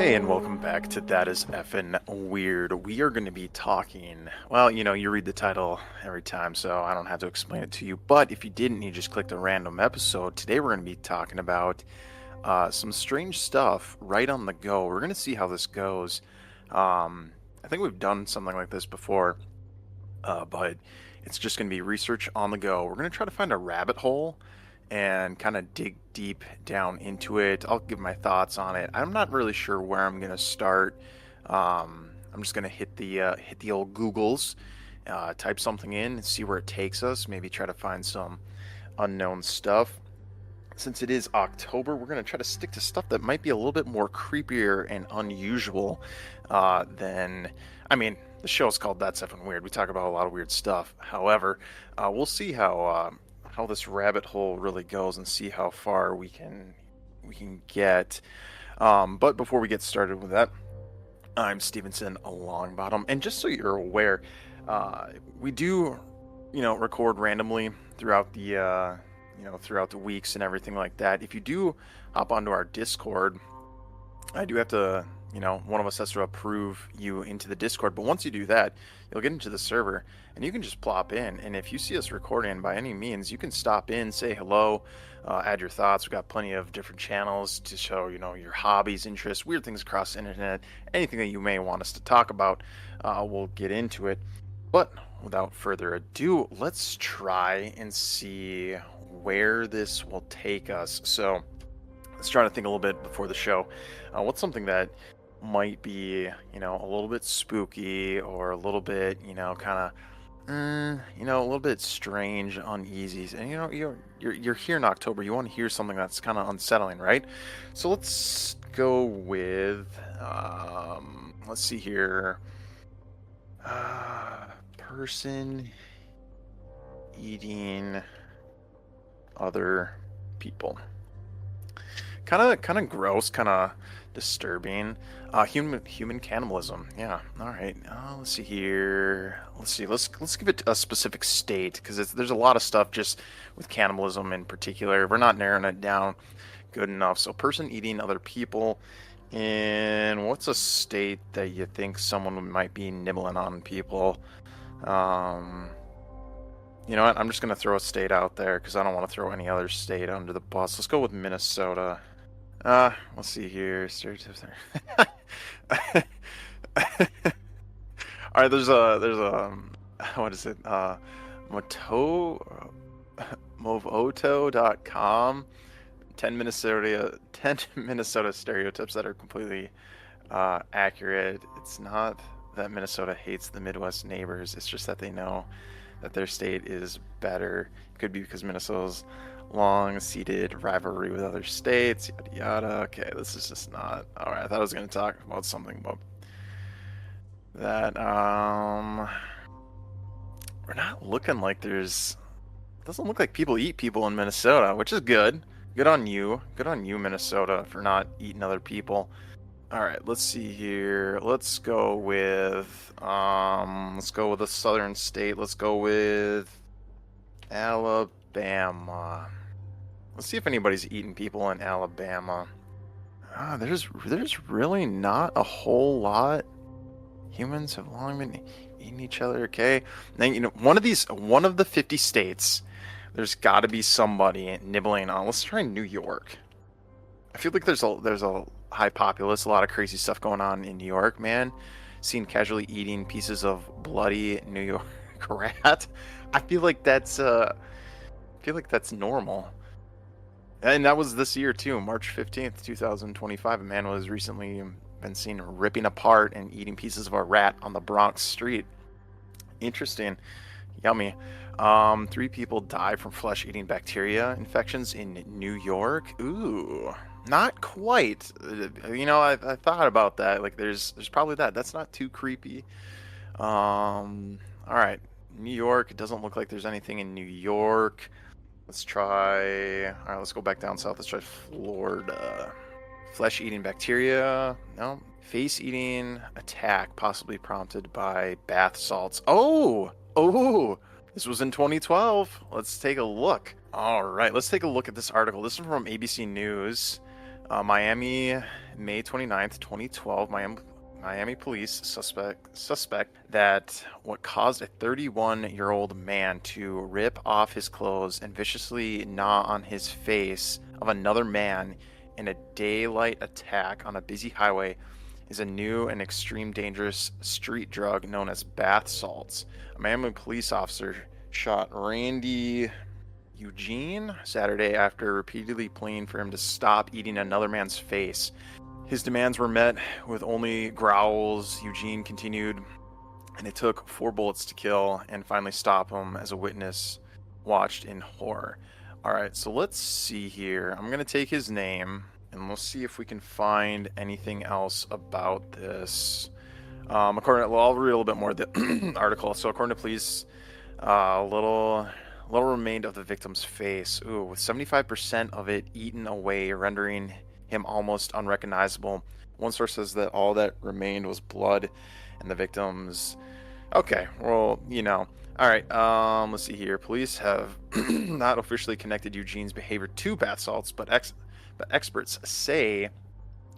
Hey, and welcome back to That Is Effin Weird. We are going to be talking, well, you read the title every time, so I don't have to explain it to you. But if you didn't, you just clicked a random episode. Today we're going to be talking about some strange stuff right on the go. We're going to see how this goes. I think we've done something like this before, but it's just going to be research on the go. We're going to try to find a rabbit hole and kind of dig deep down into it. I'll give my thoughts on it. I'm not really sure where I'm gonna start. I'm just gonna hit the old Googles, type something in, and see where it takes us. Maybe try to find some unknown stuff. Since it is October, we're gonna try to stick to stuff that might be a little bit more creepier and unusual than. I mean, the show's called That's Effin' Weird. We talk about a lot of weird stuff. However, we'll see how this rabbit hole really goes and see how far we can get. But before we get started with that, I'm Stevenson Longbottom, and just so you're aware, we do record randomly throughout the weeks and everything like that. If you do hop onto our Discord, I do have to, one of us has to approve you into the Discord. But once you do that, you'll get into the server and you can just plop in. And if you see us recording by any means, you can stop in, say hello, add your thoughts. We've got plenty of different channels to show, your hobbies, interests, weird things across the internet, anything that you may want us to talk about. We'll get into it. But without further ado, let's try and see where this will take us. So let's try to think a little bit before the show. What's something that might be, a little bit spooky or a little bit, kind of, a little bit strange, uneasy. And you're here in October. You want to hear something that's kind of unsettling, right? So let's go with, let's see here. Person eating other people. Kind of gross, kind of disturbing. Human cannibalism. Yeah. All right. Let's see here. Let's give it a specific state, because there's a lot of stuff just with cannibalism in particular. We're not narrowing it down good enough. So, person eating other people. And what's a state that you think someone might be nibbling on people? You know what? I'm just gonna throw a state out there because I don't want to throw any other state under the bus. Let's go with Minnesota. Let's see here. Stereotypes there. All right, there's a what is it? Movoto.com. 10 Minnesota stereotypes that are completely accurate. It's not that Minnesota hates the Midwest neighbors. It's just that they know that their state is better. It could be because Minnesota's long-seated rivalry with other states, yada yada. Okay, this is just not... Alright, I thought I was going to talk about something about that. We're not looking like there's... It doesn't look like people eat people in Minnesota, which is good. Good on you. Good on you, Minnesota, for not eating other people. Alright, let's see here. Let's go with a southern state. Let's go with Alabama. Let's see if anybody's eating people in Alabama. There's really not a whole lot. Humans have long been eating each other, okay? Now, one of the 50 states, there's got to be somebody nibbling on. Let's try New York. I feel like there's a high populace, a lot of crazy stuff going on in New York, man. Seen casually eating pieces of bloody New York rat. I feel like that's normal. And that was this year too, March 15th, 2025. A man was recently been seen ripping apart and eating pieces of a rat on the Bronx street. Interesting. Yummy. 3 people die from flesh-eating bacteria infections in New York. Ooh, not quite. I thought about that. Like, there's probably that. That's not too creepy. All right, New York. It doesn't look like there's anything in New York. Let's try. All right, let's go back down south. Let's try Florida. Flesh-eating bacteria. No. Face-eating attack, possibly prompted by bath salts. Oh. This was in 2012. Let's take a look. All right, let's take a look at this article. This is from ABC News. Miami, May 29th, 2012. Miami police suspect that what caused a 31-year-old man to rip off his clothes and viciously gnaw on his face of another man in a daylight attack on a busy highway is a new and extreme dangerous street drug known as bath salts. A Miami police officer shot Randy Eugene Saturday after repeatedly pleading for him to stop eating another man's face. His demands were met with only growls. Eugene continued, and it took 4 bullets to kill and finally stop him as a witness watched in horror. All right, so let's see here. I'm going to take his name, and we'll see if we can find anything else about this. I'll read a little bit more of the article. So according to police, little remained of the victim's face. Ooh, with 75% of it eaten away, rendering him almost unrecognizable. One source says that all that remained was blood, and the victim's. Okay, well, All right, let's see here. Police have not officially connected Eugene's behavior to bath salts, but experts say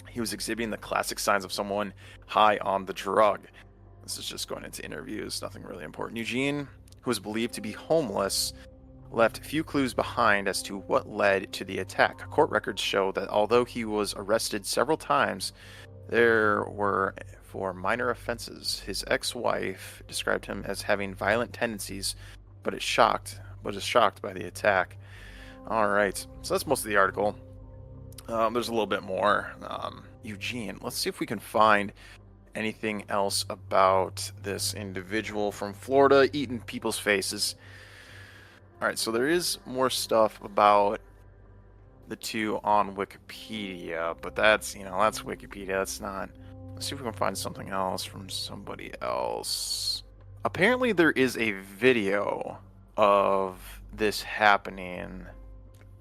he was exhibiting the classic signs of someone high on the drug. This is just going into interviews, nothing really important. Eugene, who was believed to be homeless, left few clues behind as to what led to the attack. Court records show that although he was arrested several times, there were for minor offenses. His ex-wife described him as having violent tendencies, but is shocked by the attack. All right, so that's most of the article. There's a little bit more. Eugene, let's see if we can find anything else about this individual from Florida eating people's faces. All right, so there is more stuff about the two on Wikipedia, but that's Wikipedia. That's not. Let's see if we can find something else from somebody else. Apparently, there is a video of this happening.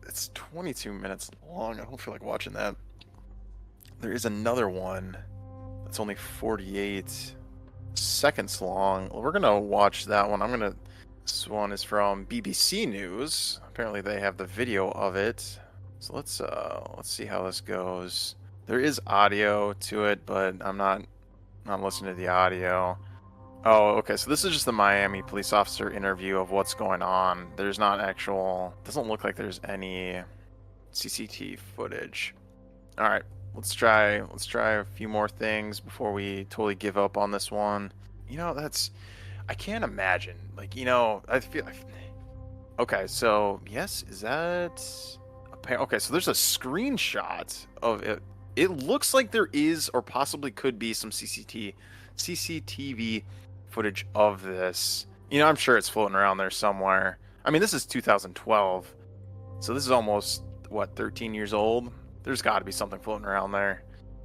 It's 22 minutes long. I don't feel like watching that. There is another one that's only 48 seconds long. Well, we're gonna watch that one. This one is from BBC News. Apparently they have the video of it. So let's see how this goes. There is audio to it, but I'm not listening to the audio. Oh, okay. So this is just the Miami police officer interview of what's going on. There's not doesn't look like there's any CCTV footage. All right, let's try a few more things before we totally give up on this one. I can't imagine. I feel like. Okay, so yes, is that? Okay, so there's a screenshot of it. It looks like there is, or possibly could be, some CCTV footage of this. I'm sure it's floating around there somewhere. I mean, this is 2012, so this is almost 13 years old. There's got to be something floating around there.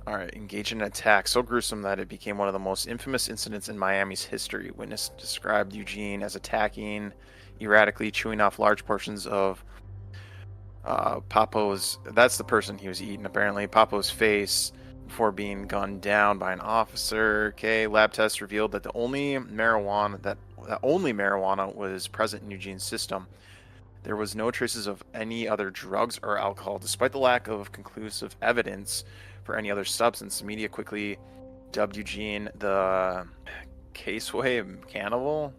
All right, engaged in an attack so gruesome that it became one of the most infamous incidents in Miami's history. Witness described Eugene as attacking, erratically chewing off large portions of Papo's. That's the person he was eating, apparently. Papo's face before being gunned down by an officer. Okay, lab tests revealed that only marijuana was present in Eugene's system. There was no traces of any other drugs or alcohol, despite the lack of conclusive evidence for any other substance. The media quickly dubbed Eugene the Caseway cannibal,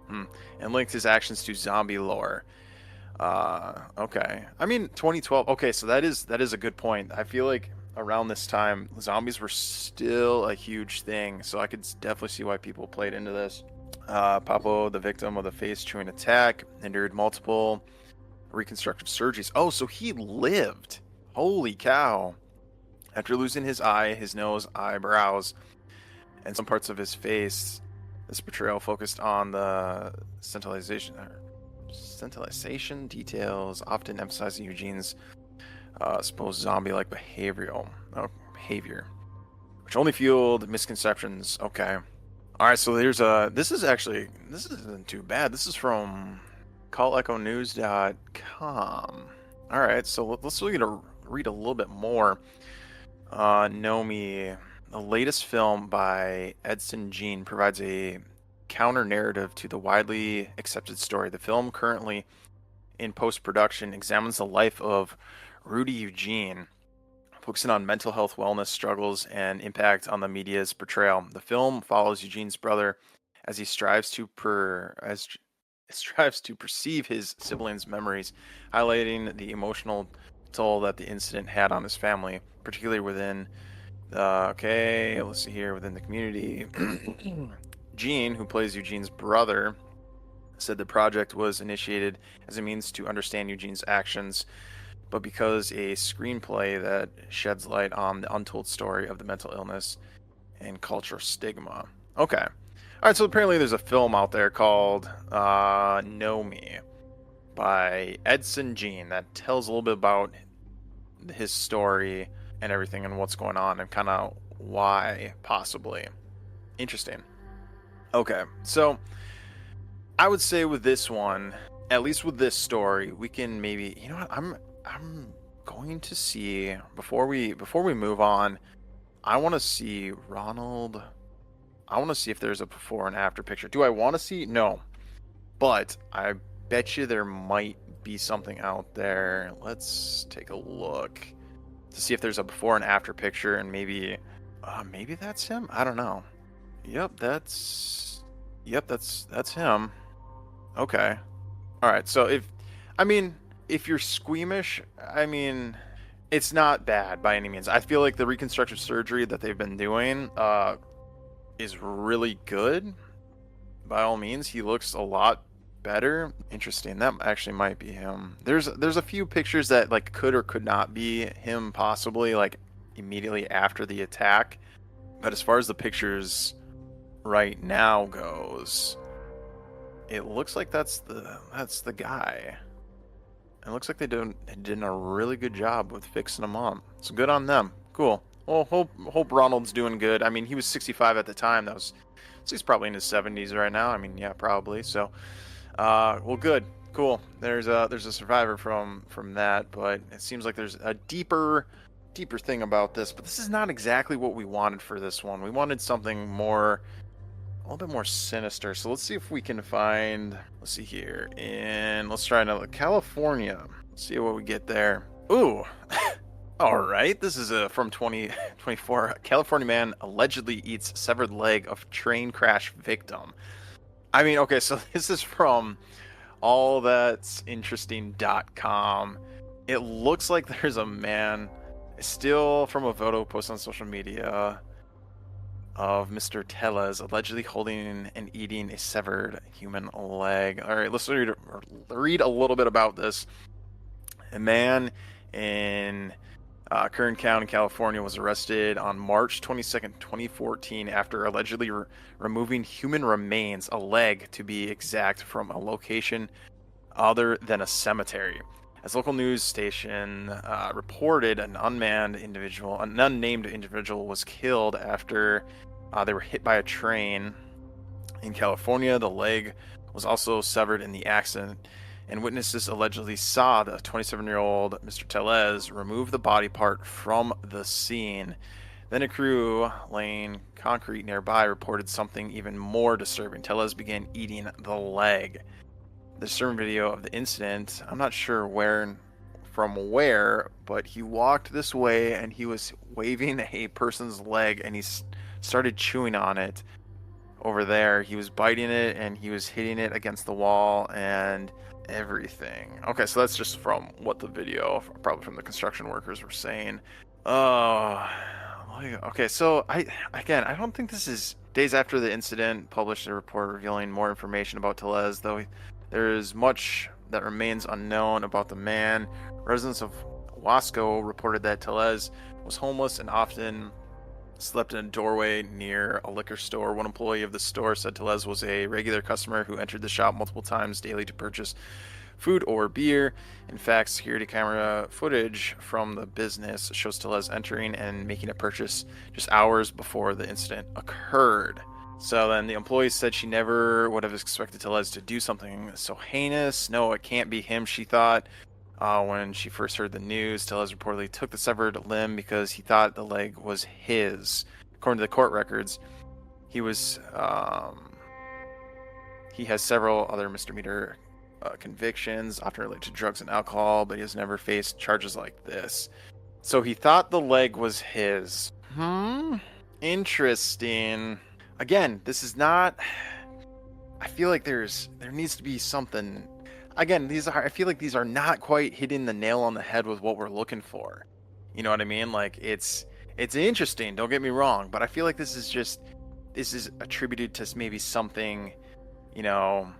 and linked his actions to zombie lore. Okay. I mean, 2012. Okay, so that is a good point. I feel like around this time, zombies were still a huge thing, so I could definitely see why people played into this. Papo, the victim of the face chewing attack, endured multiple reconstructive surgeries. Oh, so he lived. Holy cow. After losing his eye, his nose, eyebrows, and some parts of his face, this portrayal focused on the scintillation details, often emphasizing Eugene's supposed zombie-like behavior, which only fueled misconceptions. Okay. All right, so this isn't too bad. This is from callechonews.com. All right, so let's read a little bit more. Nomi, the latest film by Edson Jean, provides a counter-narrative to the widely accepted story. The film, currently in post-production, examines the life of Rudy Eugene, focusing on mental health, wellness struggles, and impact on the media's portrayal. The film follows Eugene's brother as he strives to perceive his siblings' memories, highlighting the emotional toll that the incident had on his family, particularly within let's see here, within the community. Gene, who plays Eugene's brother, said the project was initiated as a means to understand Eugene's actions, but because a screenplay that sheds light on the untold story of the mental illness and cultural stigma. Okay. All right, so apparently there's a film out there called Know Me by Edson Gene that tells a little bit about his story and everything and what's going on and kind of why, possibly. Interesting. Okay, so I would say with this one, at least with this story, we can maybe, you know what, I'm going to see before we move on, I want to see Ronald. I want to see if there's a before and after picture. Do I want to see? No. But I bet you there might be something out there. Let's take a look to see if there's a before and after picture, and maybe that's him. I don't know. Yep, that's him. Okay. All right. So if you're squeamish, it's not bad by any means. I feel like the reconstructive surgery that they've been doing is really good. By all means, he looks a lot better. Interesting. That actually might be him. There's a few pictures that like could or could not be him, possibly like immediately after the attack. But as far as the pictures right now goes, it looks like that's the guy. It looks like they did a really good job with fixing him up. So good on them. Cool. Well, hope Ronald's doing good. I mean, he was 65 at the time. So he's probably in his 70s right now. I mean, yeah, probably. So, well, good, cool. There's a survivor from that, but it seems like there's a deeper thing about this. But this is not exactly what we wanted for this one. We wanted something a little bit more sinister. So let's see if we can find. Let's see here, and let's try another California. Let's see what we get there. Ooh. All right, this is from 2024. California man allegedly eats severed leg of train crash victim. I mean, okay, so this is from allthat'sinteresting.com. It looks like there's a man, still from a photo posted on social media, of Mr. Tellez allegedly holding and eating a severed human leg. All right, let's read a little bit about this. A man in Kern County, California, was arrested on March 22nd, 2014, after allegedly removing human remains, a leg to be exact, from a location other than a cemetery. As local news station reported, an unnamed individual was killed after they were hit by a train in California. The leg was also severed in the accident, and witnesses allegedly saw the 27-year-old Mr. Tellez remove the body part from the scene. Then a crew laying concrete nearby reported something even more disturbing. Tellez began eating the leg. The disturbing video of the incident, I'm not sure from where, but he walked this way and he was waving a person's leg and he started chewing on it over there. He was biting it and he was hitting it against the wall and everything. Okay, so that's just from what the video, probably from the construction workers, were saying. Okay, so I don't think this is. Days after the incident, published a report revealing more information about Tellez, though there is much that remains unknown about the man. Residents of Wasco reported that Tellez was homeless and often slept in a doorway near a liquor store. One employee of the store said Tellez was a regular customer who entered the shop multiple times daily to purchase food or beer. In fact, security camera footage from the business shows Tellez entering and making a purchase just hours before the incident occurred. So then the employee said she never would have expected Tellez to do something so heinous. No, it can't be him, she thought. When she first heard the news, Tellez reportedly took the severed limb because he thought the leg was his. According to the court records, he has several other misdemeanor convictions, often related to drugs and alcohol, but he has never faced charges like this. So he thought the leg was his. Interesting. Again, this is not. I feel like there needs to be something. Again, I feel like these are not quite hitting the nail on the head with what we're looking for. You know what I mean? Like it's interesting, don't get me wrong, but I feel like this is attributed to maybe something, you know,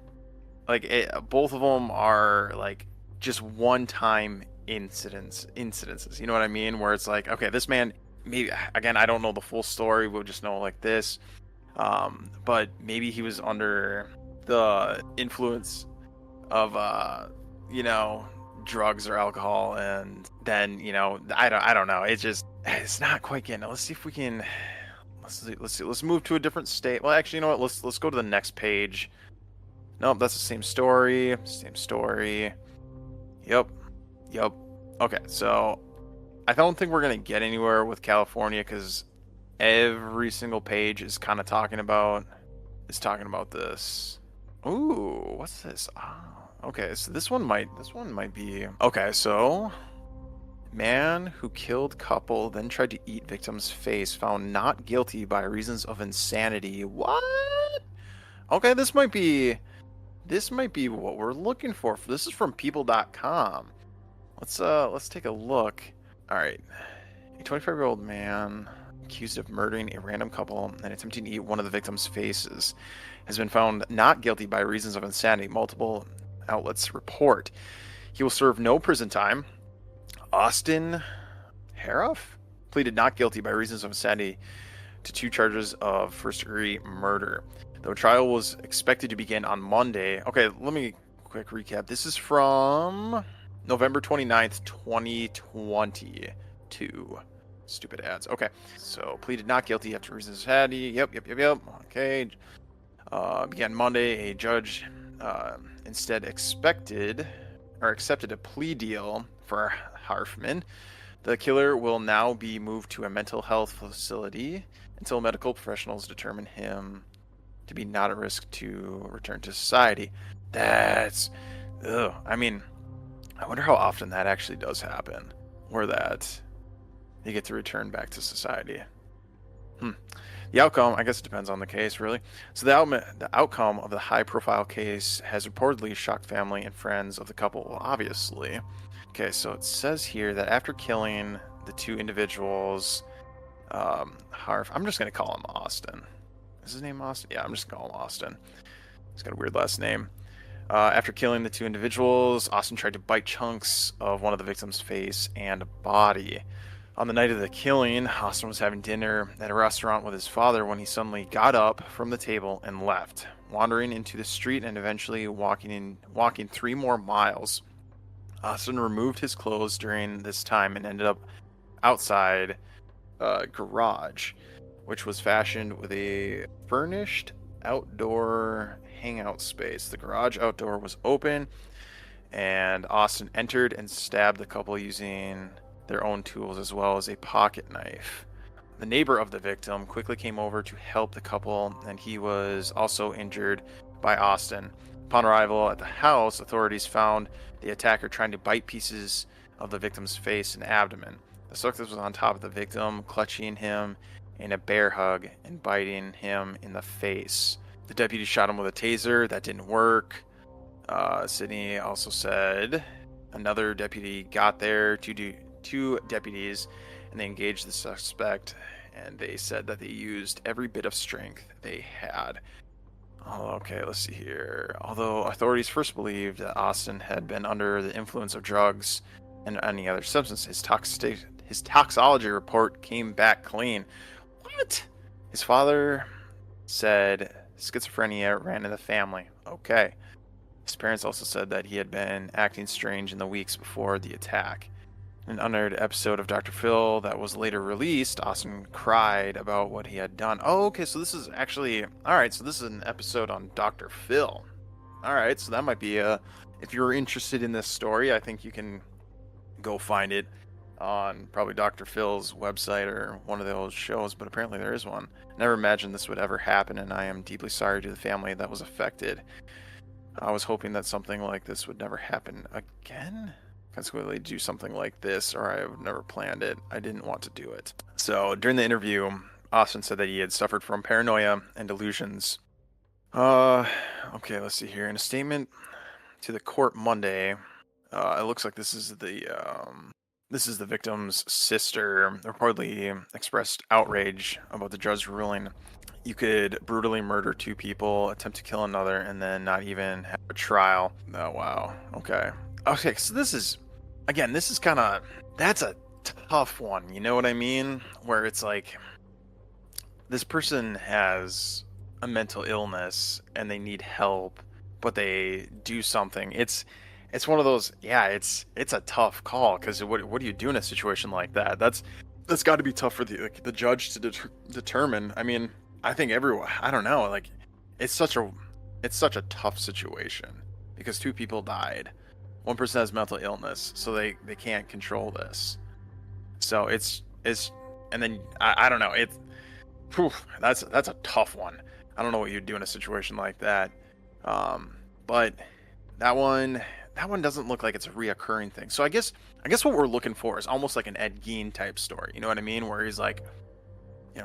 like both of them are like just one-time incidences. You know what I mean? Where it's like, okay, this man, maybe, again, I don't know the full story. We'll just know like this. But maybe he was under the influence of you know, drugs or alcohol, and then, you know, I don't know. It's not quite getting. Let's see if we can. Let's move to a different state. Well, actually, you know what? Let's go to the next page. Nope, that's the same story. Same story. Yep. Okay, so I don't think we're gonna get anywhere with California because every single page is kind of talking about this. Ooh, what's this? Oh, okay, so this one might be okay. So, man who killed couple then tried to eat victim's face found not guilty by reasons of insanity. What? Okay, this might be what we're looking for. This is from people.com. Let's take a look. All right. A 25-year-old man accused of murdering a random couple and attempting to eat one of the victims' faces has been found not guilty by reasons of insanity, multiple outlets report. He will serve no prison time. Austin Harroff pleaded not guilty by reasons of insanity to 2 charges of first-degree murder. The trial was expected to begin on Monday. Okay, let me quick recap. This is from November 29th, 2022. Stupid ads. Okay, so pleaded not guilty after reasons of insanity. Yep. Okay. Began Monday. A judge instead accepted a plea deal for Harfman. The killer will now be moved to a mental health facility until medical professionals determine him to be not at risk to return to society. That's, ugh. I mean, I wonder how often that actually does happen, where that you get to return back to society. The outcome, I guess it depends on the case, really. So the outcome of the high-profile case has reportedly shocked family and friends of the couple. Well, obviously. Okay, so it says here that after killing the 2 individuals, I'm just going to call him Austin. Is his name Austin? Yeah, I'm just going to call him Austin. He's got a weird last name. After killing the 2 individuals, Austin tried to bite chunks of one of the victims' face and body. On the night of the killing, Austin was having dinner at a restaurant with his father when he suddenly got up from the table and left, wandering into the street and eventually walking 3 more miles. Austin removed his clothes during this time and ended up outside a garage, which was fashioned with a furnished outdoor hangout space. The garage outdoor was open, and Austin entered and stabbed the couple using their own tools as well as a pocket knife. The neighbor of the victim quickly came over to help the couple, and he was also injured by Austin. Upon arrival at the house, authorities found the attacker trying to bite pieces of the victim's face and abdomen. The suspect was on top of the victim, clutching him in a bear hug and biting him in the face. The deputy shot him with a taser. That didn't work. Sydney also said another deputy got there, two deputies, and they engaged the suspect, and they said that they used every bit of strength they had. Oh, okay, let's see here. Although authorities first believed that Austin had been under the influence of drugs and any other substance, his toxology report came back clean. What? His father said schizophrenia ran in the family. Okay. His parents also said that he had been acting strange in the weeks before the attack. In an unaired episode of Dr. Phil that was later released, Austin cried about what he had done. Oh, okay, so this is actually... Alright, so this is an episode on Dr. Phil. Alright, so that might be a... If you're interested in this story, I think you can go find it on probably Dr. Phil's website or one of those shows, but apparently there is one. Never imagined this would ever happen, and I am deeply sorry to the family that was affected. I was hoping that something like this would never happen again. consequently do something like this, or I would never planned it. I didn't want to do it. So during the interview, Austin said that he had suffered from paranoia and delusions. Okay, let's see here. In a statement to the court Monday, it looks like this is the victim's sister reportedly expressed outrage about the judge's ruling. You could brutally murder 2 people, attempt to kill another, and then not even have a trial. Oh, wow. Okay. Okay, so this is kind of, that's a tough one. You know what I mean? Where it's like, this person has a mental illness and they need help, but they do something. It's one of those, yeah, it's a tough call, because what do you do in a situation like that? That's got to be tough for the judge to determine. I mean, I think everyone, I don't know, like, it's such a tough situation, because 2 people died. One person has mental illness, so they can't control this. So it's and then I don't know, that's a tough one. I don't know what you'd do in a situation like that. But that one doesn't look like it's a reoccurring thing. So I guess what we're looking for is almost like an Ed Gein type story. You know what I mean? Where he's like,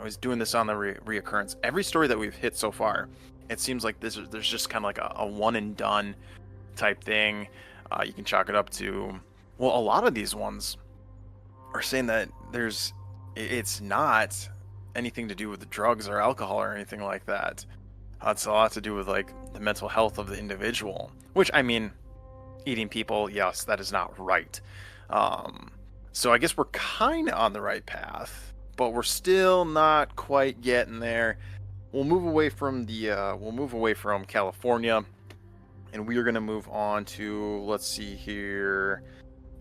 he's doing this on the reoccurrence. Every story that we've hit so far, it seems like there's just kind of like a one and done type thing. You can chalk it up to, well, a lot of these ones are saying that it's not anything to do with the drugs or alcohol or anything like that. It's a lot to do with like the mental health of the individual, which, I mean, eating people, yes, that is not right. So I guess we're kind of on the right path, but we're still not quite getting there. We'll move away from California, and we are going to move on to, let's see here.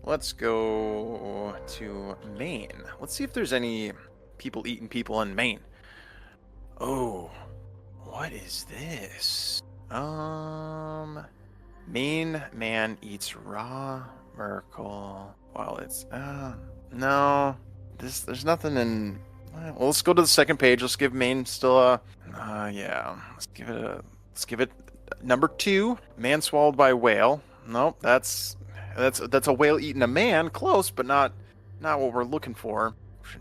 Let's go to Maine. Let's see if there's any people eating people in Maine. Oh, what is this? Maine man eats raw Merkel while it's no. There's nothing in. Well, let's go to the second page. Let's give Maine still a yeah. Let's give it number 2. Man swallowed by whale. Nope, that's a whale eating a man. Close, but not what we're looking for.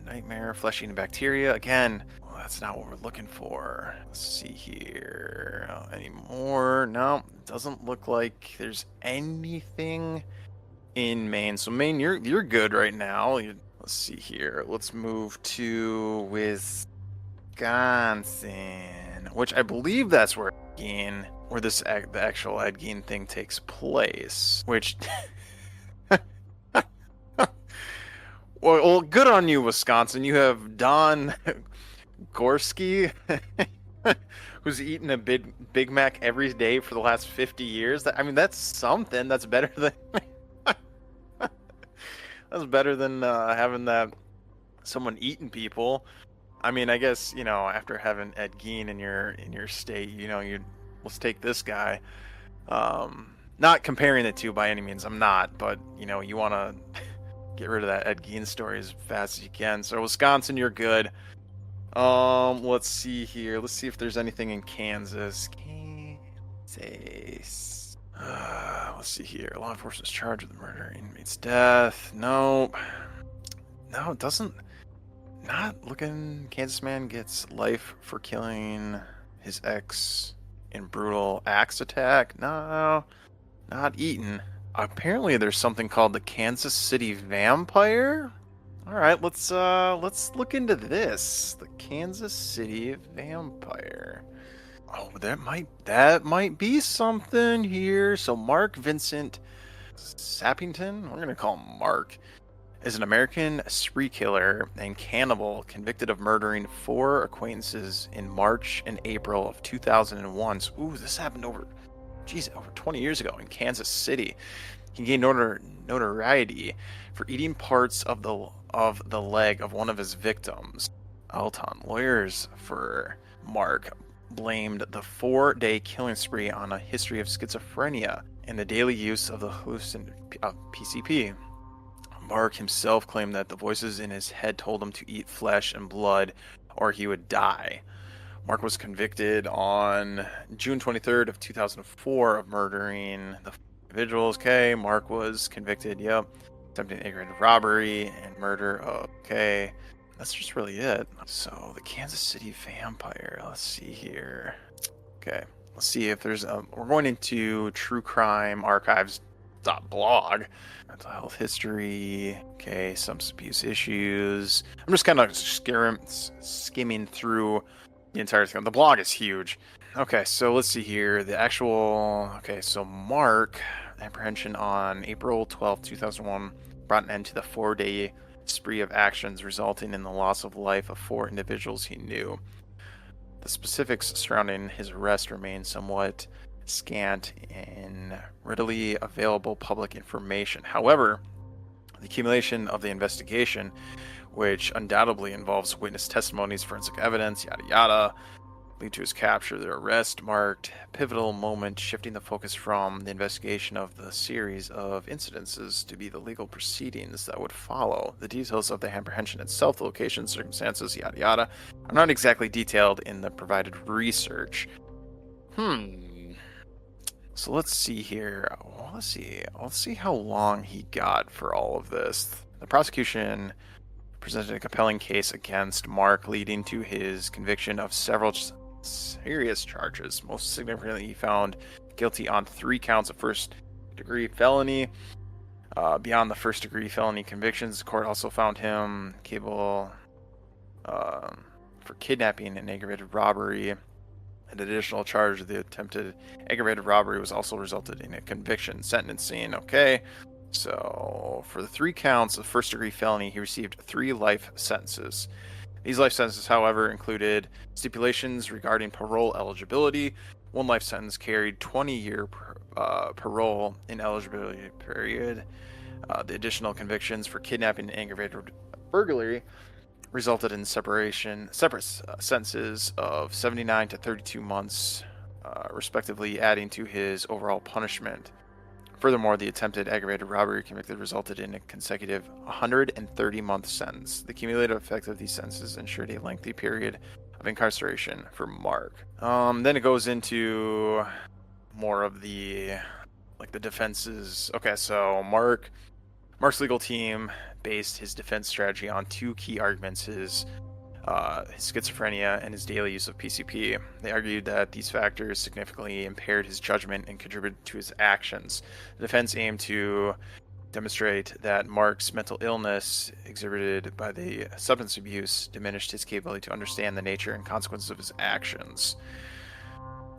Nightmare, flesh-eating bacteria. Again, well, that's not what we're looking for. Let's see here. Any more? No, it doesn't look like there's anything in Maine. So Maine, you're good right now. Let's see here. Let's move to Wisconsin, which I believe that's where the actual Ed Gein thing takes place. Which. Well, good on you, Wisconsin. You have Don Gorski, who's eaten a Big Mac every day for the last 50 years. That's something. That's better than having that someone eating people. I mean, I guess, after having Ed Gein in your state, let's take this guy. Not comparing the two by any means. I'm not, but you want to get rid of that Ed Gein story as fast as you can. So Wisconsin, you're good. Let's see here. Let's see if there's anything in Kansas. Let's see here. Law enforcement is charged with the murder, inmate's death. Nope. No, it doesn't. Not looking. Kansas man gets life for killing his ex in brutal axe attack. No, not Eaton. Apparently there's something called the Kansas City Vampire. All right, let's look into this. The Kansas City Vampire. Oh, that might be something here. So Mark Vincent Sappington, we're gonna call him Mark, is an American spree killer and cannibal convicted of murdering 4 acquaintances in March and April of 2001. So, this happened over 20 years ago in Kansas City. He gained notoriety for eating parts of the leg of one of his victims. Alton lawyers for Mark blamed the 4-day killing spree on a history of schizophrenia and the daily use of the PCP. Mark himself claimed that the voices in his head told him to eat flesh and blood or he would die. Mark was convicted on June 23rd of 2004 of murdering the individuals. Okay, Mark was convicted. Yep. Attempted aggravated robbery and murder. Okay. That's just really it. So the Kansas City Vampire. Let's see here. Okay. Let's see if there's we're going into true crime archives.blog. Mental health history. Okay, substance abuse issues. I'm just kind of skimming through the entire thing. The blog is huge. Okay, so let's see here. Okay, so Mark, apprehension on April 12th, 2001, brought an end to the 4-day spree of actions resulting in the loss of life of 4 individuals he knew. The specifics surrounding his arrest remain somewhat scant in readily available public information. However, the accumulation of the investigation, which undoubtedly involves witness testimonies, forensic evidence, yada yada, lead to his capture. The arrest marked a pivotal moment, shifting the focus from the investigation of the series of incidences to be the legal proceedings that would follow. The details of the apprehension itself, the location, circumstances, yada yada, are not exactly detailed in the provided research. So let's see here. Let's see how long he got for all of this. The prosecution presented a compelling case against Mark, leading to his conviction of several serious charges. Most significantly, he found guilty on 3 counts of first-degree felony. Beyond the first-degree felony convictions, the court also found him capable for kidnapping and aggravated robbery. An additional charge of the attempted aggravated robbery was also resulted in a conviction. Sentencing. Okay, so for the 3 counts of first-degree felony, he received 3 life sentences. These life sentences, however, included stipulations regarding parole eligibility. 1 life sentence carried 20-year parole ineligibility period. The additional convictions for kidnapping and aggravated burglary resulted in separate sentences of 79 to 32 months, respectively, adding to his overall punishment. Furthermore, the attempted aggravated robbery convicted resulted in a consecutive 130-month sentence. The cumulative effect of these sentences ensured a lengthy period of incarceration for Mark. Then it goes into more of the defenses. Okay, so Mark's legal team based his defense strategy on 2 key arguments: his schizophrenia and his daily use of PCP. They argued that these factors significantly impaired his judgment and contributed to his actions. The defense aimed to demonstrate that Mark's mental illness exhibited by the substance abuse diminished his capability to understand the nature and consequences of his actions.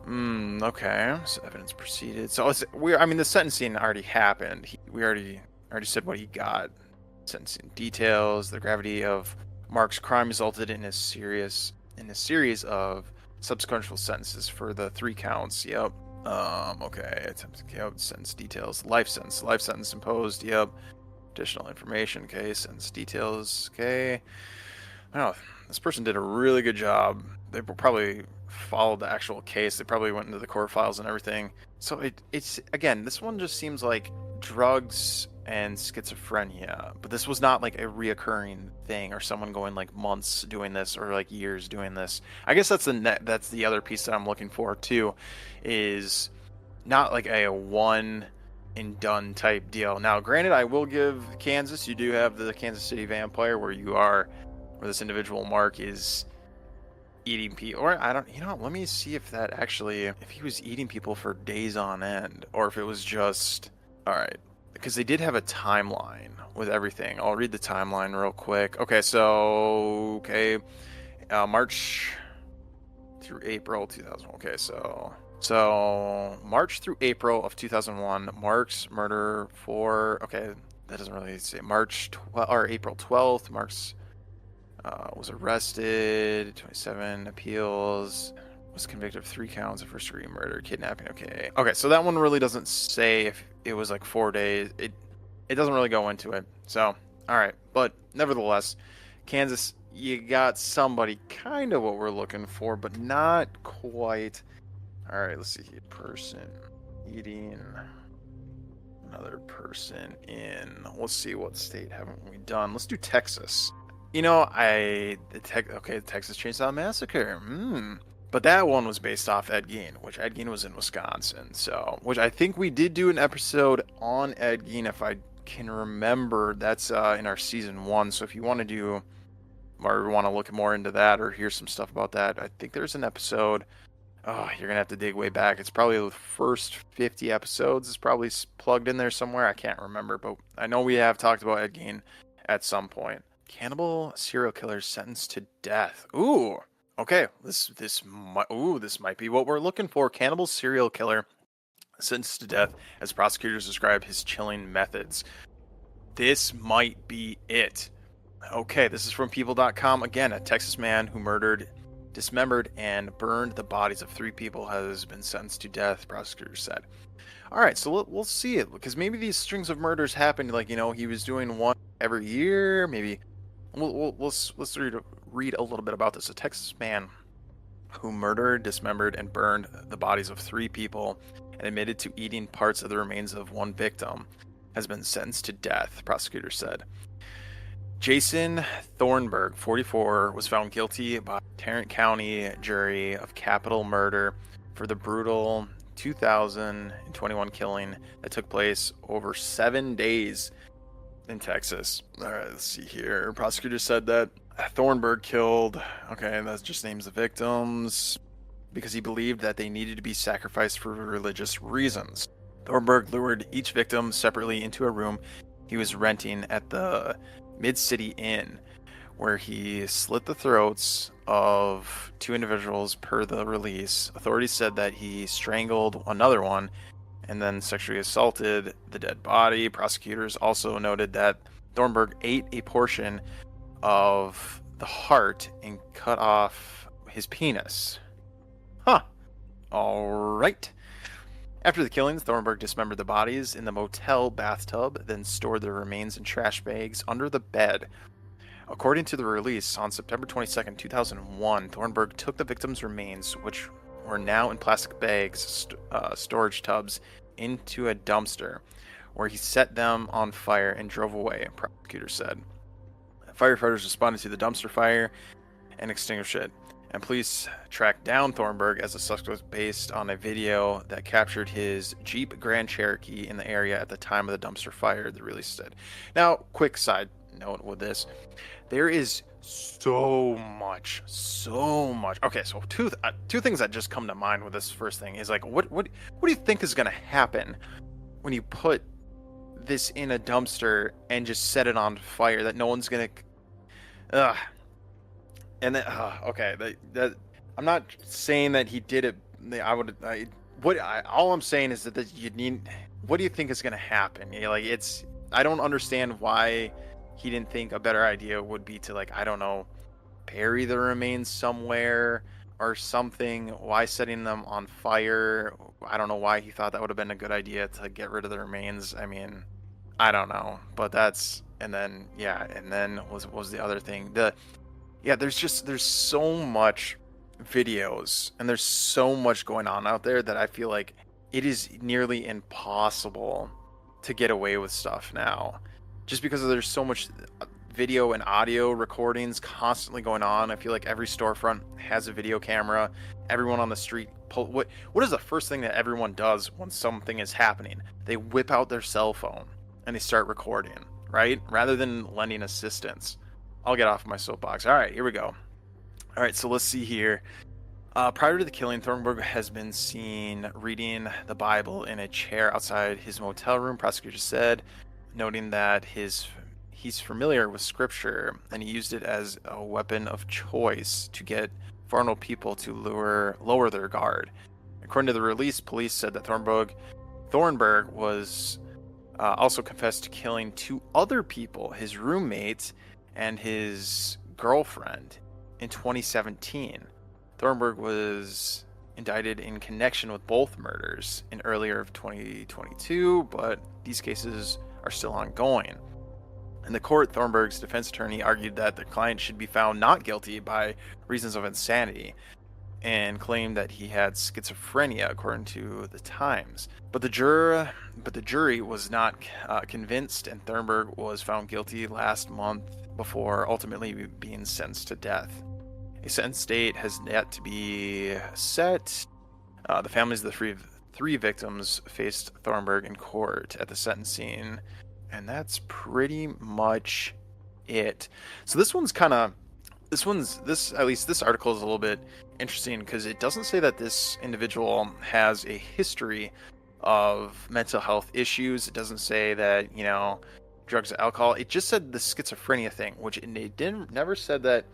Okay, so evidence proceeded. So the sentencing already happened. We already said what he got. Sentencing details. The gravity of Mark's crime resulted in a series of subsequent sentences for the 3 counts. Yep. Okay. Sentence details. Life sentence imposed. Yep. Additional information. Okay. Sentence details. Okay. Oh, this person did a really good job. They probably followed the actual case. They probably went into the court files and everything. So it's again, this one just seems like drugs and schizophrenia, but this was not like a reoccurring thing or someone going like months doing this or like years doing this. I guess that's the other piece that I'm looking for too, is not like a one and done type deal. Now, granted, I will give Kansas, you do have the Kansas City Vampire where this individual Mark is eating people, or let me see if he was eating people for days on end, or if it was just, all right, because they did have a timeline with everything. I'll read the timeline real quick. Okay, so, March through April 2000. Okay, so March through April of 2001, Mark's murder that doesn't really say April 12th, Mark's was arrested, 27 appeals, was convicted of 3 counts of first-degree murder, kidnapping. Okay, so that one really doesn't say if it was like 4 days. It doesn't really go into it. So, all right, but nevertheless, Kansas, you got somebody kind of what we're looking for, but not quite. All right, let's see here. Person eating another person in. Let's see, what state haven't we done? Let's do Texas. The Texas Chainsaw Massacre. But that one was based off Ed Gein, which Ed Gein was in Wisconsin. So, which I think we did do an episode on Ed Gein, if I can remember. That's in our season 1. So if you want to do, or want to look more into that, or hear some stuff about that, I think there's an episode. Oh, you're gonna have to dig way back. It's probably the first 50 episodes. It's probably plugged in there somewhere. I can't remember, but I know we have talked about Ed Gein at some point. Cannibal serial killer sentenced to death. Ooh. Okay, this might be what we're looking for. Cannibal serial killer sentenced to death as prosecutors describe his chilling methods. This might be it. Okay, this is from people.com. Again, a Texas man who murdered, dismembered, and burned the bodies of 3 people has been sentenced to death, prosecutors said. All right, so we'll see it, because maybe these strings of murders happened, like, he was doing one every year, maybe. Let's read a little bit about this. A Texas man who murdered, dismembered, and burned the bodies of 3 people and admitted to eating parts of the remains of 1 victim has been sentenced to death, prosecutors said. Jason Thornburg, 44, was found guilty by Tarrant County jury of capital murder for the brutal 2021 killing that took place over 7 days in Texas. All right, let's see here. Prosecutors said that Thornburg killed, okay, that just names the victims, because he believed that they needed to be sacrificed for religious reasons. Thornburg lured each victim separately into a room he was renting at the Mid-City Inn, where he slit the throats of 2 individuals per the release. Authorities said that he strangled another one and then sexually assaulted the dead body. Prosecutors also noted that Thornburg ate a portion of the heart and cut off his penis. Huh. All right. After the killings, Thornburg dismembered the bodies in the motel bathtub, then stored the remains in trash bags under the bed. According to the release, on September 22, 2001, Thornburg took the victims' remains, which were now in plastic bags, storage tubs, into a dumpster, where he set them on fire and drove away, prosecutors said. Firefighters responded to the dumpster fire and extinguished it, and police tracked down Thornburg as a suspect based on a video that captured his Jeep Grand Cherokee in the area at the time of the dumpster fire, the release said. Now, quick side note with this. There is so much. Okay, so two things that just come to mind with this first thing is, like, what do you think is going to happen when you put this in a dumpster and just set it on fire that no one's going to... And then, okay, that I'm not saying that he did it. All I'm saying is that you need... What do you think is going to happen? I don't understand why he didn't think a better idea would be to, like, I don't know, bury the remains somewhere or something. Why setting them on fire? I don't know why he thought that would have been a good idea to get rid of the remains. I mean, I don't know, but that's, and then was the other thing. There's so much videos and there's so much going on out there that I feel like it is nearly impossible to get away with stuff now. Just because there's so much video and audio recordings constantly going on. I feel like every storefront has a video camera. Everyone on the street, what is the first thing that everyone does when something is happening? They whip out their cell phone and they start recording, right? Rather than lending assistance. I'll get off my soapbox. All right, here we go. All right, so let's see here. Prior to the killing, Thornburg has been seen reading the Bible in a chair outside his motel room, prosecutors said, noting that he's familiar with scripture and he used it as a weapon of choice to get vulnerable people to lower their guard. According to the release, police said that Thornburg was also confessed to killing 2 other people, his roommate and his girlfriend, in 2017. Thornburg was indicted in connection with both murders in earlier of 2022, but these cases are still ongoing. In the court, Thornburg's defense attorney argued that the client should be found not guilty by reasons of insanity and claimed that he had schizophrenia, according to the Times. But the jury was not convinced, and Thornburg was found guilty last month before ultimately being sentenced to death. A sentence date has yet to be set. The families of the three victims faced Thornburg in court at the sentencing, and that's pretty much it. So this at least this article is a little bit interesting because it doesn't say that this individual has a history of mental health issues. It doesn't say that, drugs and alcohol. It just said the schizophrenia thing, which it never said that,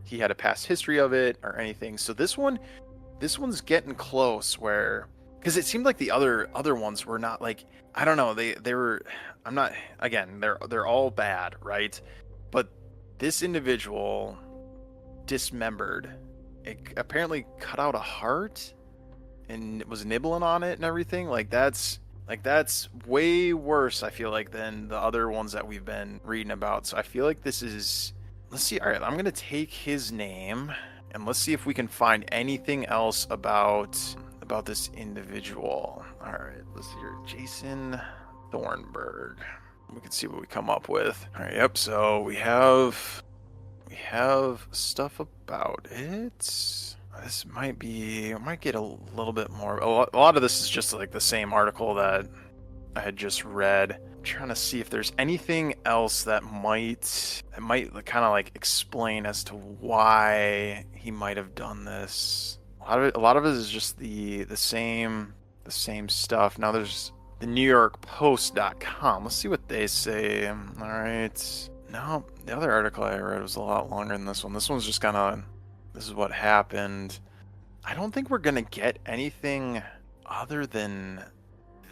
he had a past history of it or anything. So this one's getting close where, because it seemed like the other ones were not like, I don't know, they were, I'm not, again, they're all bad, right? But this individual dismembered, it apparently cut out a heart and was nibbling on it and everything. That's way worse, I feel like, than the other ones that we've been reading about. So I feel like this is, let's see. All right, I'm gonna take his name and let's see if we can find anything else about this individual. All right, let's see here. Jason Thornburg. We can see what we come up with. All right, yep. So we have stuff about it. This might get a little bit more. A lot of this is just like the same article that I had just read. I'm trying to see if there's anything else that might kind of like explain as to why he might have done this. A lot of it is just the same stuff. Now there's the NewYorkPost.com. Let's see what they say. All right. No, the other article I read was a lot longer than this one. This one's just kind of, this is what happened. I don't think we're going to get anything other than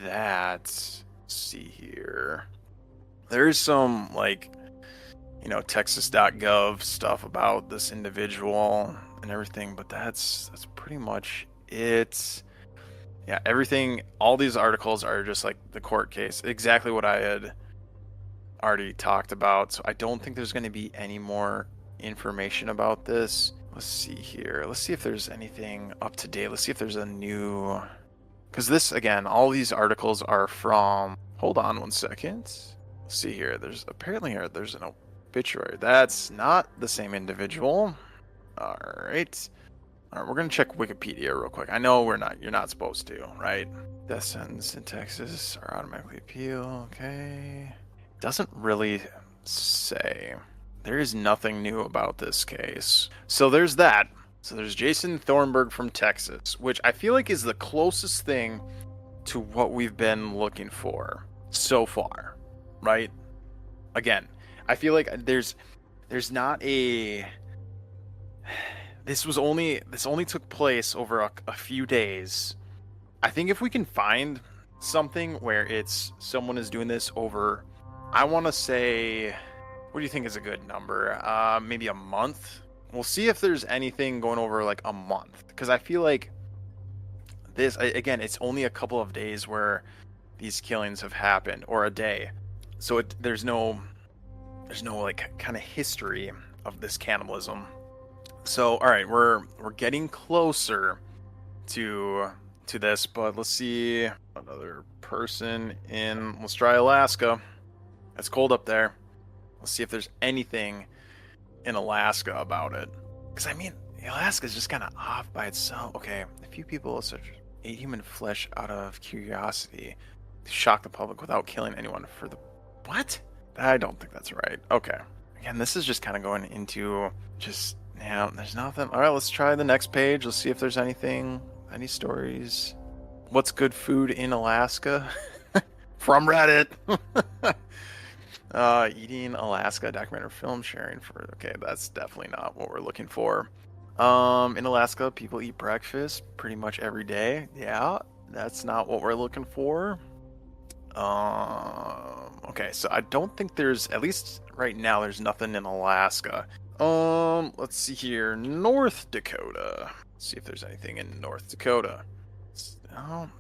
that. Let's see here. There's some, Texas.gov stuff about this individual and everything, but that's pretty much it. Yeah, everything, all these articles are just like the court case. Exactly what I had already talked about. So I don't think there's going to be any more information about this. Let's see here. Let's see if there's anything up to date. Let's see if there's a new... Because this, again, all these articles are from... Hold on one second. Let's see here. There's an obituary. That's not the same individual. All right, we're going to check Wikipedia real quick. I know you're not supposed to, right? Death sentence in Texas are automatically appeal. Okay. Doesn't really say. There is nothing new about this case. So there's that. So there's Jason Thornburg from Texas, which I feel like is the closest thing to what we've been looking for so far, right? Again, I feel like there's not a... This only took place over a few days. I think if we can find something where it's someone is doing this over, I want to say, what do you think is a good number? Maybe a month. We'll see if there's anything going over like a month, because I feel like this, again, it's only a couple of days where these killings have happened, or a day. So there's no like kind of history of this cannibalism. So, all right, we're getting closer to this, but let's see another person let's try Alaska. It's cold up there. Let's see if there's anything in Alaska about it. Because, I mean, Alaska's just kind of off by itself. Okay, a few people ate human flesh out of curiosity to shock the public without killing anyone for the... What? I don't think that's right. Okay. Again, this is just kind of going into just... Yeah, there's nothing. All right, let's try the next page. Let's see if there's any stories. What's good food in Alaska? From Reddit. Eating Alaska, documentary film sharing for... Okay, that's definitely not what we're looking for. In Alaska, people eat breakfast pretty much every day. Yeah, that's not what we're looking for. Okay, so I don't think there's... At least right now, there's nothing in Alaska. Let's see here. North Dakota. Let's see if there's anything in North Dakota. No,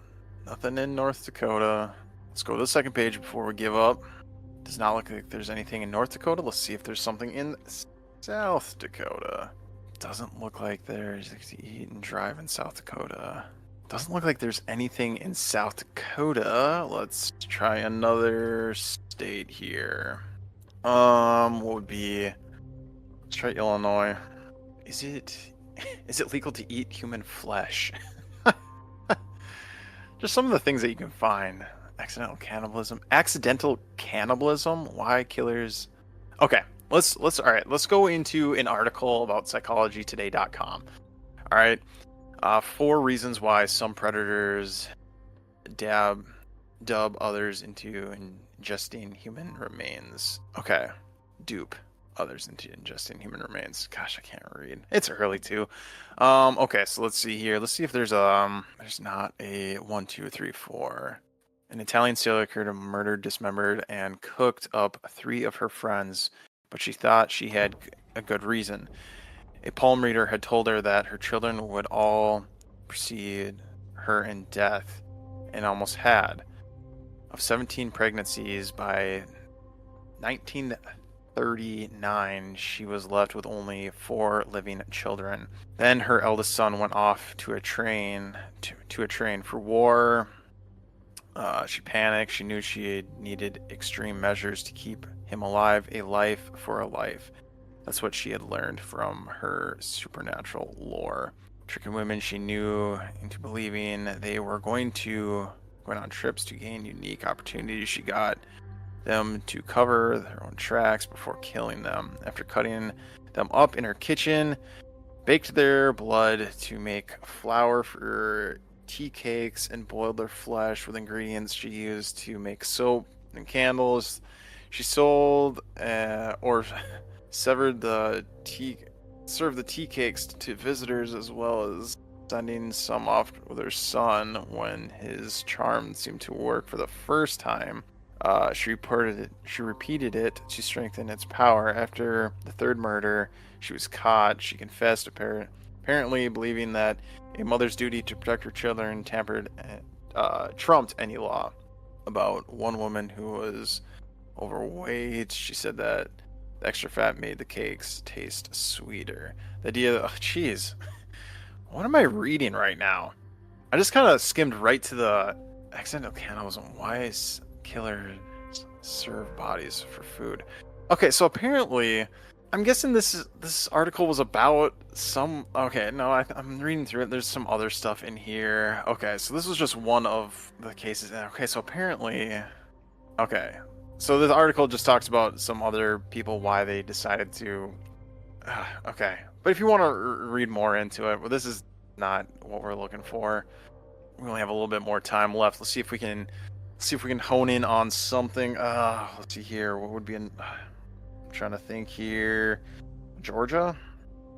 nothing in North Dakota. Let's go to the second page before we give up. Does not look like there's anything in North Dakota. Let's see if there's something in South Dakota. Doesn't look like there's eat and drive in South Dakota. Doesn't look like there's anything in South Dakota. Let's try another state here. What would be... Let's try Illinois. Is it is it legal to eat human flesh? Just some of the things that you can find. Accidental cannibalism. Accidental cannibalism? Why killers? Okay, let's go into an article about psychologytoday.com. All right. 4 reasons why some predators dub others into ingesting human remains. Okay. Dupe others into ingesting human remains. Gosh, I can't read. It's early too. Okay, so let's see here. Let's see if there's not a 1, 2, 3, 4. An Italian serial killer murdered, dismembered, and cooked up 3 of her friends, but she thought she had a good reason. A palm reader had told her that her children would all precede her in death, and almost had. Of 17 pregnancies, by 1939, she was left with only 4 living children. Then her eldest son went off to a train for war. She panicked. She knew she needed extreme measures to keep him alive. A life for a life. That's what she had learned from her supernatural lore. Tricking women she knew into believing they were going on trips to gain unique opportunities. She got them to cover their own tracks before killing them. After cutting them up in her kitchen, baked their blood to make flour for tea cakes, and boiled their flesh with ingredients she used to make soap and candles. She sold or served the tea cakes to visitors, as well as sending some off with her son. When his charm seemed to work for the first time, she repeated it to strengthen its power. After the 3rd murder, she was caught. She confessed, apparently believing that a mother's duty to protect her children trumped any law. About one woman who was overweight, she said that the extra fat made the cakes taste sweeter. The idea, jeez, what am I reading right now? I just kind of skimmed right to the accidental cannibalism. Why is killers serve bodies for food? Okay, so apparently, I'm guessing this article was about some. Okay, no, I'm reading through it. There's some other stuff in here. Okay, so this was just one of the cases. Okay, so apparently, okay, so this article just talks about some other people, why they decided to. Okay, but if you want to read more into it, well, this is not what we're looking for. We only have a little bit more time left. Let's see if we can hone in on something. Let's see here. What would be I'm trying to think here. Georgia?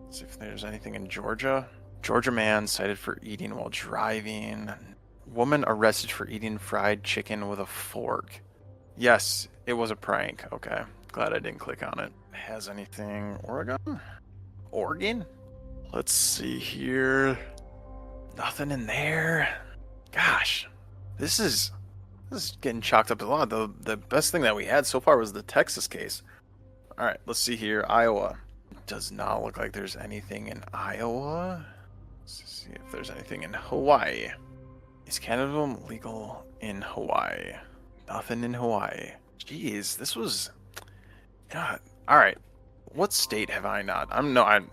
Let's see if there's anything in Georgia. Georgia man cited for eating while driving. Woman arrested for eating fried chicken with a fork. Yes, it was a prank. Okay. Glad I didn't click on it. Has anything Oregon? Let's see here. Nothing in there. Gosh. This is getting chalked up a lot. The best thing that we had so far was the Texas case. All right, let's see here. Iowa. It does not look like there's anything in Iowa. Let's see if there's anything in Hawaii. Is cannabis legal in Hawaii? Nothing in Hawaii. Jeez, this was. God. All right. What state have I not? I'm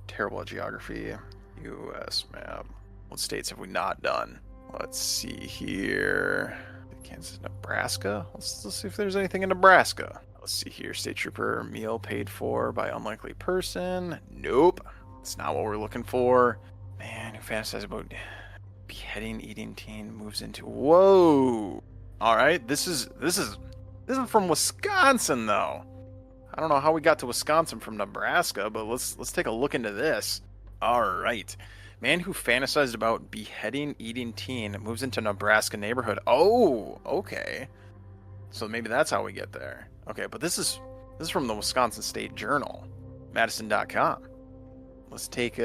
terrible at geography. U.S. map. What states have we not done? Let's see here. Kansas, Nebraska. Let's see if there's anything in Nebraska. Let's see here. State trooper meal paid for by unlikely person. Nope. That's not what we're looking for. Man who fantasizes about beheading eating teen moves into. Whoa. All right. This is from Wisconsin though. I don't know how we got to Wisconsin from Nebraska, but let's take a look into this. All right. Man who fantasized about beheading eating teen moves into Nebraska neighborhood. Oh, okay. So maybe that's how we get there. Okay, but this is from the Wisconsin State Journal, Madison.com. Let's take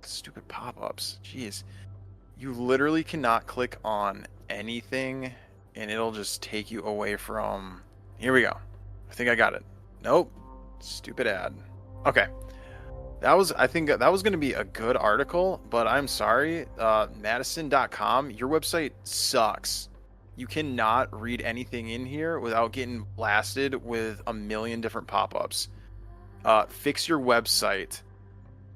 stupid pop-ups. Jeez. You literally cannot click on anything and it'll just take you away from. Here we go. I think I got it. Nope. Stupid ad. Okay. I think that was going to be a good article, but I'm sorry. Madison.com, your website sucks. You cannot read anything in here without getting blasted with a million different pop-ups. Fix your website.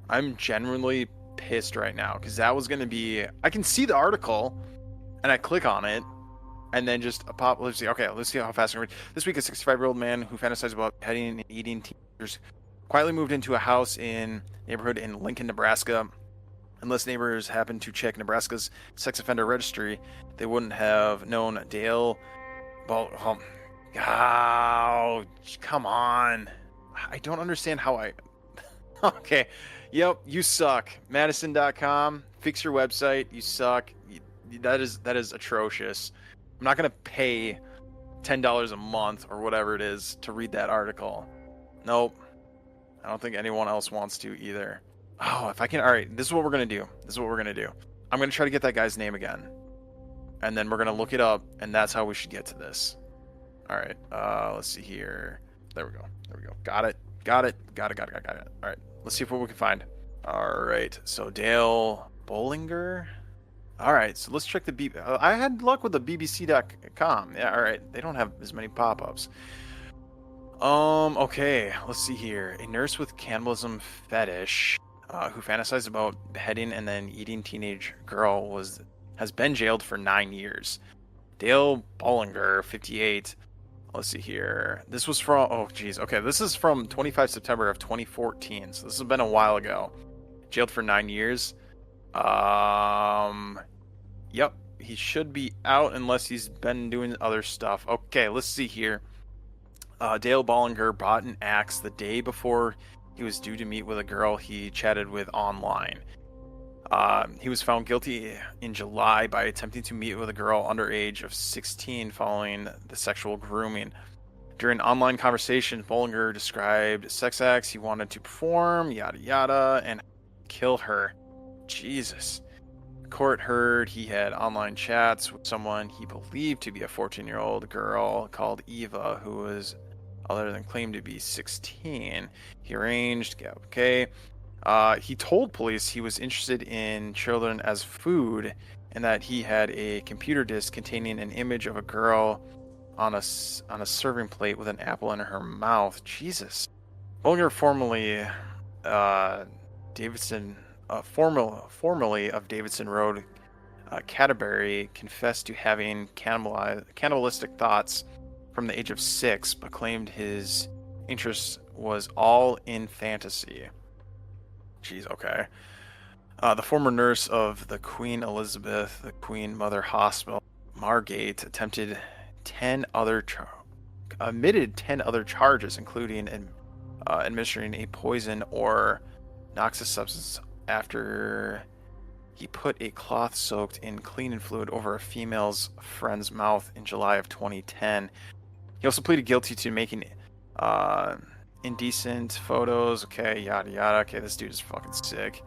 I'm genuinely pissed right now because that was going to be. I can see the article, and I click on it, and then just a pop. Let's see. Okay, let's see how fast I can read. This week, a 65-year-old man who fantasized about beheading and eating teenagers quietly moved into a house in neighborhood in Lincoln, Nebraska. Unless neighbors happened to check Nebraska's sex offender registry, they wouldn't have known Dale. Well, oh, come on. I don't understand how I. Okay. Yep, you suck. Madison.com. Fix your website. You suck. That is atrocious. I'm not gonna pay $10 a month or whatever it is to read that article. Nope. I don't think anyone else wants to either. Oh, if I can. All right, this is what we're gonna do. I'm gonna try to get that guy's name again, and then we're gonna look it up, and that's how we should get to this. All right. Let's see here. There we go. Got it. All right. Let's see what we can find. All right. So Dale Bollinger. All right. So let's check the I had luck with the BBC.com. Yeah. All right. They don't have as many pop-ups. Okay. Let's see here. A nurse with cannibalism fetish, who fantasized about beheading and then eating teenage girl has been jailed for 9 years. Dale Bollinger, 58. Let's see here. This was from, oh geez. Okay, this is from 25 September of 2014. So this has been a while ago. Jailed for 9 years. Yep. He should be out unless he's been doing other stuff. Okay, let's see here. Dale Bollinger bought an axe the day before he was due to meet with a girl he chatted with online. He was found guilty in July by attempting to meet with a girl underage of 16 following the sexual grooming. During online conversation, Bollinger described sex acts he wanted to perform, yada yada, and kill her. Jesus. The court heard he had online chats with someone he believed to be a 14-year-old girl called Eva, who was other than claimed to be 16. He arranged, okay. He told police he was interested in children as food and that he had a computer disk containing an image of a girl on a serving plate with an apple in her mouth. Jesus. Bollinger, formerly of Davidson Road, Canterbury, confessed to having cannibalistic thoughts from the age of 6, but claimed his interest was all in fantasy. Jeez, okay. The former nurse of the Queen Elizabeth, the Queen Mother Hospital, Margate, admitted 10 other charges, including administering a poison or noxious substance after he put a cloth soaked in cleaning fluid over a female's friend's mouth in July of 2010. He also pleaded guilty to making indecent photos. Okay, yada yada. Okay, this dude is fucking sick.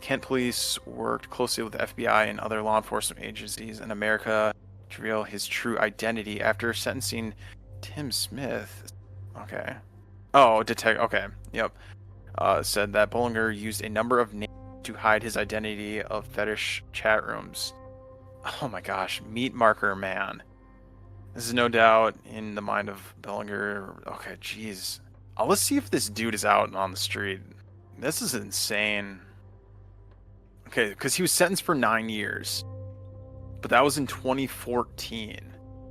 Kent police worked closely with the FBI and other law enforcement agencies in America to reveal his true identity after sentencing Tim Smith. Okay. Oh, okay. Yep. Said that Bollinger used a number of names to hide his identity of fetish chat rooms. Oh my gosh, Meat Marker Man. This is no doubt in the mind of Bollinger. Okay, jeez. Let's see if this dude is out on the street. This is insane. Okay, because he was sentenced for 9 years. But that was in 2014.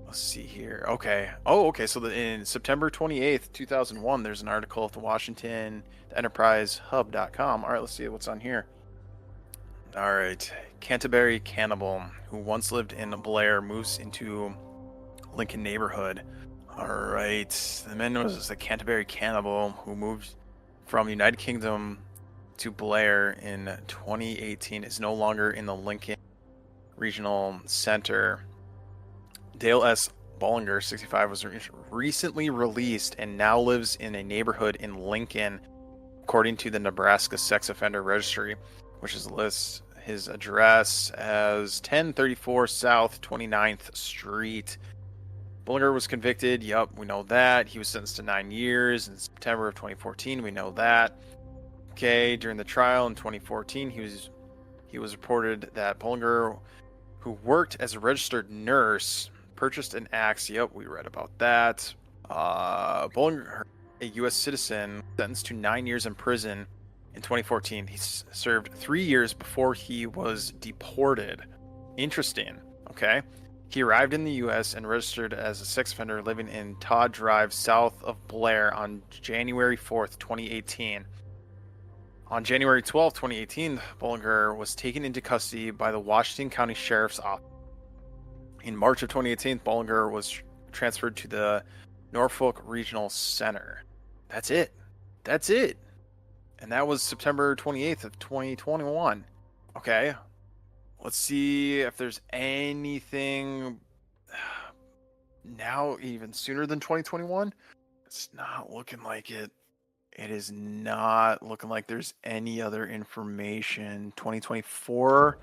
Let's see here. Okay. Oh, okay. So in September 28th, 2001, there's an article at the EnterpriseHub.com. All right, let's see what's on here. All right. Canterbury cannibal who once lived in Blair moves into Lincoln neighborhood. All right. The man was a Canterbury cannibal who moved from the United Kingdom to Blair in 2018 is no longer in the Lincoln Regional Center. Dale S. Bollinger, 65, was recently released and now lives in a neighborhood in Lincoln, according to the Nebraska Sex Offender Registry, which lists his address as 1034 South 29th Street. Bollinger was convicted. Yup, we know that. He was sentenced to 9 years in September of 2014. We know that. Okay, during the trial in 2014, he was reported that Bollinger, who worked as a registered nurse, purchased an axe. Yep, we read about that. Bollinger a U.S. citizen, sentenced to 9 years in prison in 2014. He served 3 years before he was deported. Interesting. Okay. He arrived in the U.S. and registered as a sex offender living in Todd Drive, south of Blair, on January 4th, 2018. On January 12th, 2018, Bollinger was taken into custody by the Washington County Sheriff's Office. In March of 2018, Bollinger was transferred to the Norfolk Regional Center. That's it. That's it. And that was September 28th of 2021. Okay. Let's see if there's anything now even sooner than 2021. It's not looking like it. It is not looking like there's any other information. 2024.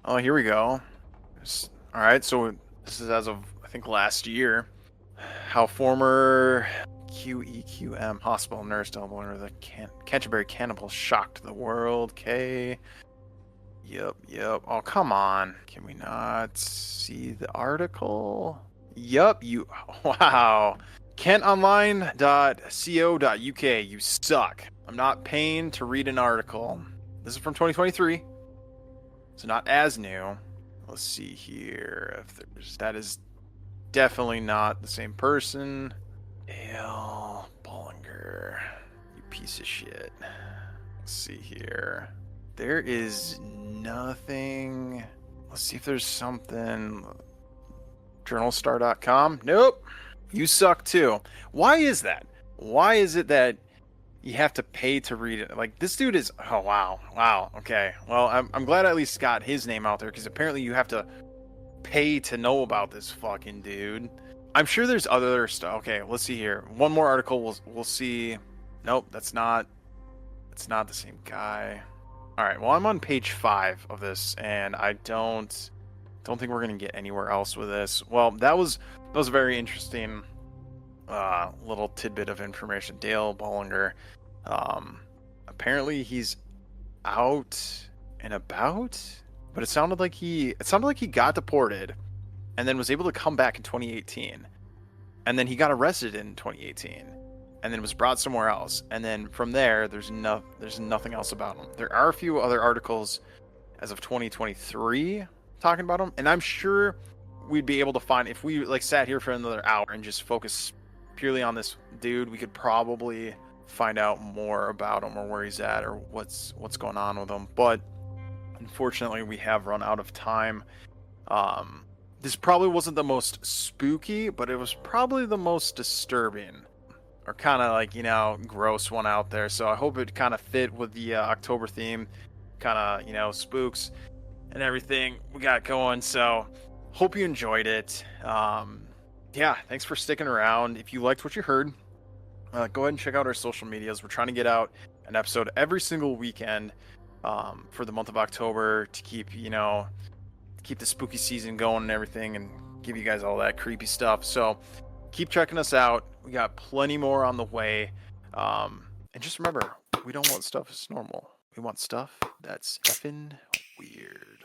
Oh, here we go. All right, so this is as of, I think, last year. How former QEQM hospital nurse Delbler, the Canterbury cannibal, shocked the world. Okay. Yep. Oh, come on. Can we not see the article? Yup, wow. kentonline.co.uk. You suck. I'm not paying to read an article. This is from 2023. So not as new. Let's see here. That is definitely not the same person. Dale Bollinger. You piece of shit. Let's see here. There is nothing. Let's see if there's something. Journalstar.com. Nope. You suck too. Why is that? Why is it that you have to pay to read it? Like, this dude is... Oh, wow. Okay. Well, I'm glad I at least got his name out there, because apparently you have to pay to know about this fucking dude. I'm sure there's other stuff. Okay, let's see here. One more article. We'll see. Nope, that's not the same guy. All right, well, I'm on page 5 of this, and I don't think we're gonna get anywhere else with this. Well, that was a very interesting little tidbit of information. Dale Bollinger, apparently he's out and about, but it sounded like he got deported, and then was able to come back in 2018, and then he got arrested in 2018. And then was brought somewhere else. And then from there, there's nothing else about him. There are a few other articles as of 2023 talking about him. And I'm sure we'd be able to find, if we sat here for another hour and just focus purely on this dude, we could probably find out more about him, or where he's at, or what's going on with him. But unfortunately, we have run out of time. This probably wasn't the most spooky, but it was probably the most disturbing, or kind of gross one out there. So I hope it kind of fit with the October theme, kind of spooks and everything we got going. So hope you enjoyed it. Yeah, thanks for sticking around. If you liked what you heard, go ahead and check out our social medias. We're trying to get out an episode every single weekend for the month of October, to keep the spooky season going and everything, and give you guys all that creepy stuff. So keep checking us out. We got plenty more on the way. And just remember, we don't want stuff that's normal. We want stuff that's effing weird.